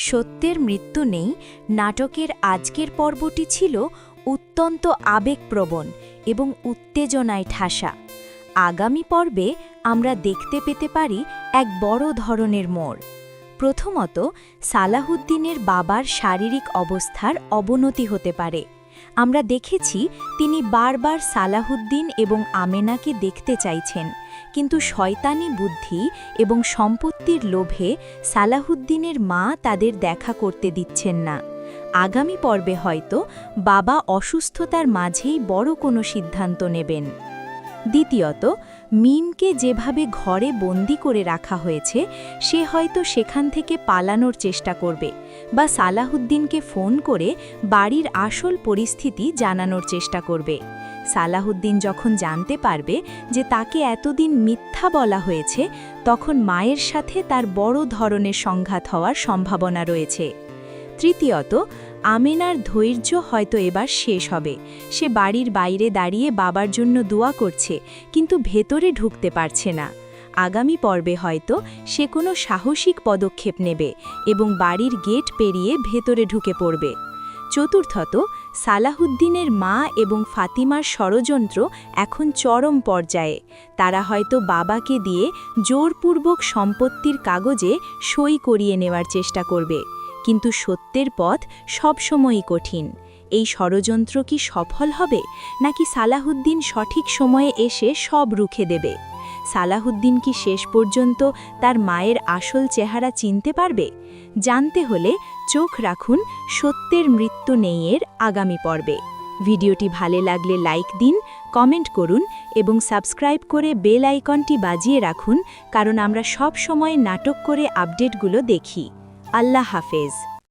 সত্যের মৃত্যু নেই নাটকের আজকের পর্বটি ছিল অত্যন্ত আবেগপ্রবণ এবং উত্তেজনায় ঠাসা। আগামী পর্বে আমরা দেখতে পেতে পারি এক বড় ধরনের মোড়। প্রথমত, সালাহুদ্দিনের বাবার শারীরিক অবস্থার অবনতি হতে পারে। আমরা দেখেছি তিনি বারবার সালাহুদ্দিন এবং আমেনাকে দেখতে চাইছেন, কিন্তু শয়তানি বুদ্ধি এবং সম্পত্তির লোভে সালাহুদ্দিনের মা তাদের দেখা করতে দিচ্ছেন না। আগামী পর্বে হয়তো বাবা অসুস্থতার মাঝেই বড় কোনো সিদ্ধান্ত নেবেন। দ্বিতীয়ত, মিমকে যেভাবে ঘরে বন্দি করে রাখা হয়েছে সে হয়তো সেখান থেকে পালানোর চেষ্টা করবে বা সালাহুদ্দিনকে ফোন করে বাড়ির আসল পরিস্থিতি জানানোর চেষ্টা করবে। সালাহুদ্দিন যখন জানতে পারবে যে তাকে এতদিন মিথ্যা বলা হয়েছে, তখন মায়ের সাথে তার বড় ধরনের সংঘাত হওয়ার সম্ভাবনা রয়েছে। তৃতীয়ত, আমেনার ধৈর্য হয়তো এবার শেষ হবে। সে বাড়ির বাইরে দাঁড়িয়ে বাবার জন্য দোয়া করছে, কিন্তু ভেতরে ঢুকতে পারছে না। আগামী পর্বে হয়তো সে কোনো সাহসিক পদক্ষেপ নেবে এবং বাড়ির গেট পেরিয়ে ভেতরে ঢুকে পড়বে। চতুর্থত, সালাহুদ্দিনের মা এবং ফাতিমার ষড়যন্ত্র এখন চরম পর্যায়ে। তারা হয়তো বাবাকে দিয়ে জোরপূর্বক সম্পত্তির কাগজে সই করিয়ে নেওয়ার চেষ্টা করবে, কিন্তু সত্যের পথ সবসময়ই কঠিন। এই ষড়যন্ত্র কি সফল হবে, নাকি সালাহুদ্দিন সঠিক সময়ে এসে সব রুখে দেবে? সালাহুদ্দিন কি শেষ পর্যন্ত তার মায়ের আসল চেহারা চিনতে পারবে? জানতে হলে চোখ রাখুন সত্যের মৃত্যু নেই এর আগামী পর্বে। ভিডিওটি ভালো লাগলে লাইক দিন, কমেন্ট করুন এবং সাবস্ক্রাইব করে বেল আইকনটি বাজিয়ে রাখুন, কারণ আমরা সব সময় নাটক করে আপডেটগুলো দেখি। আল্লাহ হাফেজ।